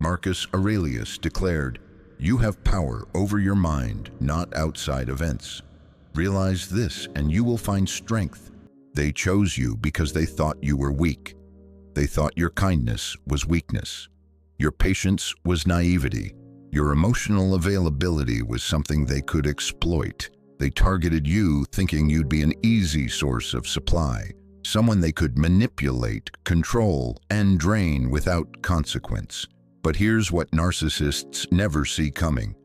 Marcus Aurelius declared, "You have power over your mind, not outside events. Realize this and you will find strength." They chose you because they thought you were weak. They thought your kindness was weakness. Your patience was naivety. Your emotional availability was something they could exploit. They targeted you thinking you'd be an easy source of supply, someone they could manipulate, control, and drain without consequence. But here's what narcissists never see coming.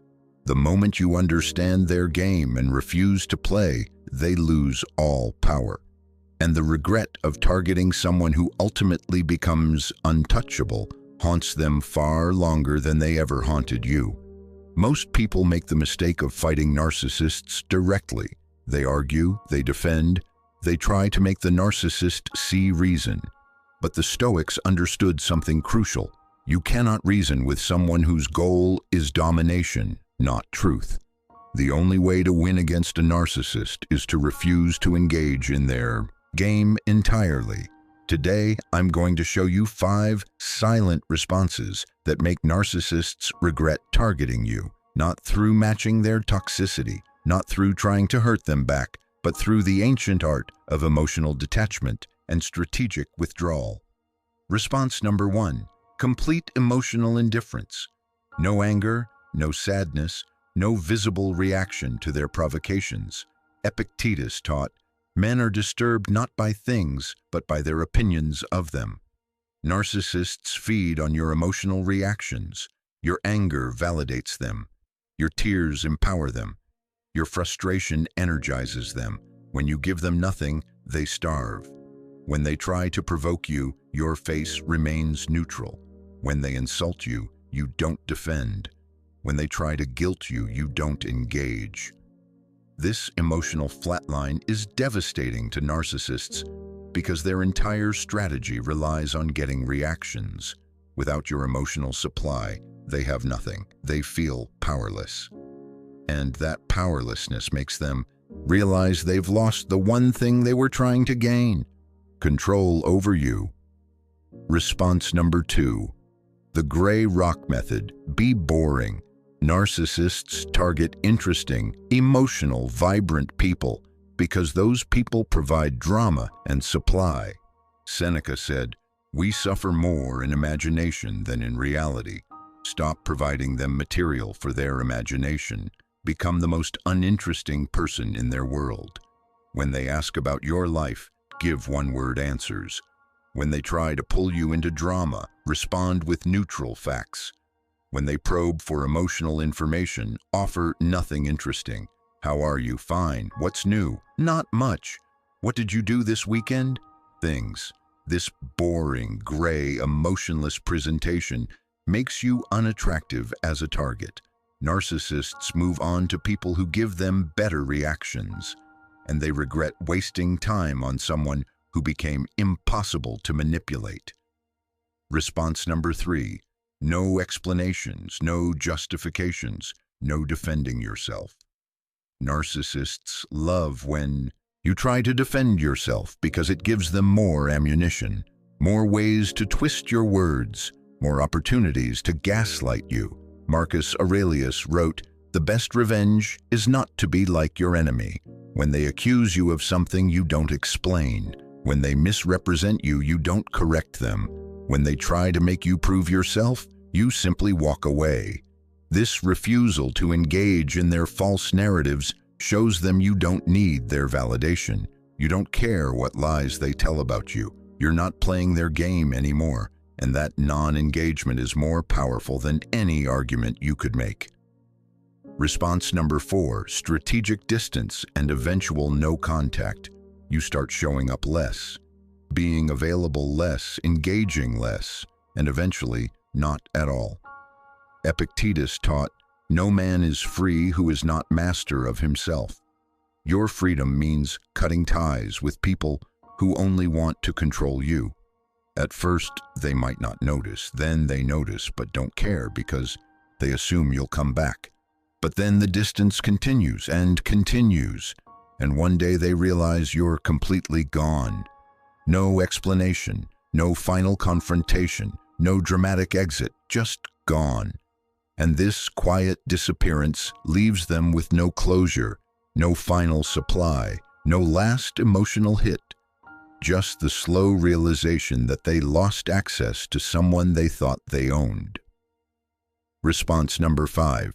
The moment you understand their game and refuse to play, they lose all power. And the regret of targeting someone who ultimately becomes untouchable haunts them far longer than they ever haunted you. Most people make the mistake of fighting narcissists directly. They argue, they defend, they try to make the narcissist see reason. But the Stoics understood something crucial. You cannot reason with someone whose goal is domination, not truth. The only way to win against a narcissist is to refuse to engage in their game entirely. Today, I'm going to show you 5 silent responses that make narcissists regret targeting you, not through matching their toxicity, not through trying to hurt them back, but through the ancient art of emotional detachment and strategic withdrawal. Response number 1, complete emotional indifference. No anger, no sadness, no visible reaction to their provocations. Epictetus taught, "Men are disturbed not by things, but by their opinions of them." Narcissists feed on your emotional reactions. Your anger validates them. Your tears empower them. Your frustration energizes them. When you give them nothing, they starve. When they try to provoke you, your face remains neutral. When they insult you, you don't defend. When they try to guilt you, you don't engage. This emotional flatline is devastating to narcissists because their entire strategy relies on getting reactions. Without your emotional supply, they have nothing. They feel powerless. And that powerlessness makes them realize they've lost the one thing they were trying to gain: control over you. Response number 2, the gray rock method. Be boring. Narcissists target interesting, emotional, vibrant people because those people provide drama and supply. Seneca said, "We suffer more in imagination than in reality." Stop providing them material for their imagination. Become the most uninteresting person in their world. When they ask about your life, give one-word answers. When they try to pull you into drama, respond with neutral facts. When they probe for emotional information, offer nothing interesting. How are you? Fine. What's new? Not much. What did you do this weekend? Things. This boring, gray, emotionless presentation makes you unattractive as a target. Narcissists move on to people who give them better reactions, and they regret wasting time on someone who became impossible to manipulate. Response number 3, no explanations, no justifications, no defending yourself. Narcissists love when you try to defend yourself because it gives them more ammunition, more ways to twist your words, more opportunities to gaslight you. Marcus Aurelius wrote, "The best revenge is not to be like your enemy. When they accuse you of something, you don't explain. When they misrepresent you, you don't correct them. When they try to make you prove yourself, you simply walk away." This refusal to engage in their false narratives shows them you don't need their validation. You don't care what lies they tell about you. You're not playing their game anymore, and that non-engagement is more powerful than any argument you could make. Response number 4, strategic distance and eventual no contact. You start showing up less, being available less, engaging less, and eventually not at all. Epictetus taught, "No man is free who is not master of himself." Your freedom means cutting ties with people who only want to control you. At first, they might not notice. Then they notice but don't care because they assume you'll come back. But then the distance continues and continues, and one day they realize you're completely gone. No explanation, no final confrontation, no dramatic exit, just gone. And this quiet disappearance leaves them with no closure, no final supply, no last emotional hit. Just the slow realization that they lost access to someone they thought they owned. Response number 5.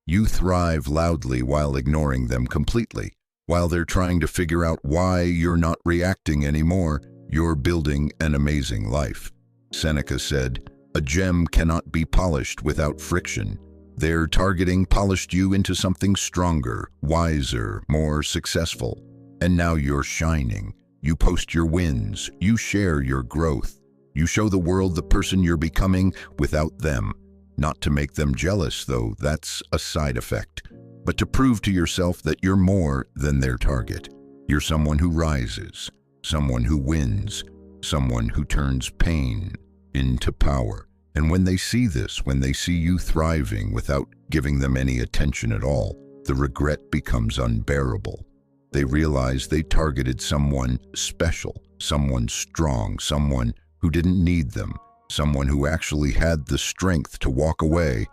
You thrive loudly while ignoring them completely. While they're trying to figure out why you're not reacting anymore, you're building an amazing life. Seneca said, "A gem cannot be polished without friction." Their targeting polished you into something stronger, wiser, more successful. And now you're shining. You post your wins. You share your growth. You show the world the person you're becoming without them. Not to make them jealous, though, that's a side effect, but to prove to yourself that you're more than their target. You're someone who rises, someone who wins, someone who turns pain into power. And when they see this, when they see you thriving without giving them any attention at all, the regret becomes unbearable. They realize they targeted someone special, someone strong, someone who didn't need them, someone who actually had the strength to walk away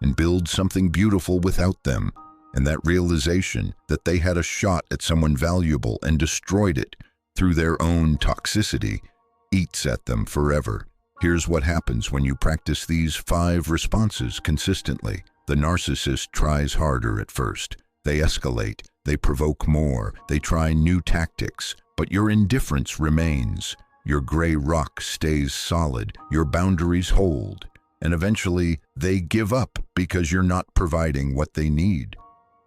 and build something beautiful without them. And that realization that they had a shot at someone valuable and destroyed it through their own toxicity eats at them forever. Here's what happens when you practice these 5 responses consistently. The narcissist tries harder at first. They escalate, they provoke more, they try new tactics, but your indifference remains. Your gray rock stays solid, your boundaries hold, and eventually they give up because you're not providing what they need.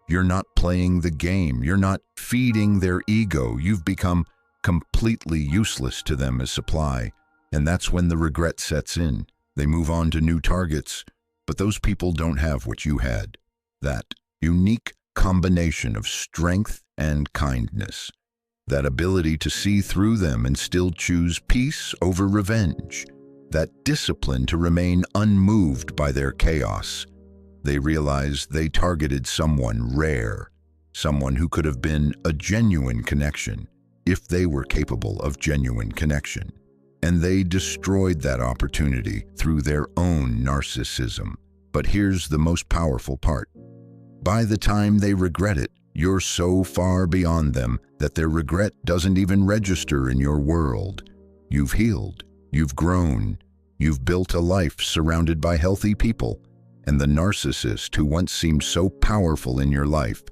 You're not playing the game, you're not feeding their ego, you've become completely useless to them as supply, and that's when the regret sets in. They move on to new targets, but those people don't have what you had. That unique combination of strength and kindness. That ability to see through them and still choose peace over revenge. That discipline to remain unmoved by their chaos. They realize they targeted someone rare, someone who could have been a genuine connection if they were capable of genuine connection. And they destroyed that opportunity through their own narcissism. But here's the most powerful part. By the time they regret it, you're so far beyond them that their regret doesn't even register in your world. You've healed, you've grown, you've built a life surrounded by healthy people, and the narcissist who once seemed so powerful in your life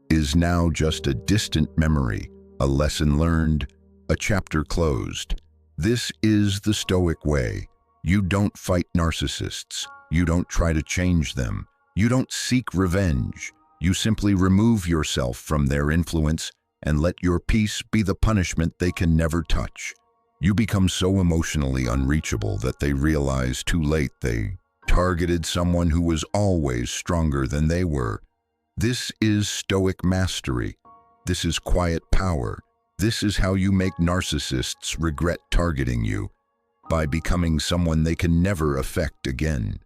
is now just a distant memory, a lesson learned, a chapter closed. This is the Stoic way. You don't fight narcissists. You don't try to change them. You don't seek revenge. You simply remove yourself from their influence and let your peace be the punishment they can never touch. You become so emotionally unreachable that they realize too late they targeted someone who was always stronger than they were. This is Stoic mastery. This is quiet power. This is how you make narcissists regret targeting you, by becoming someone they can never affect again.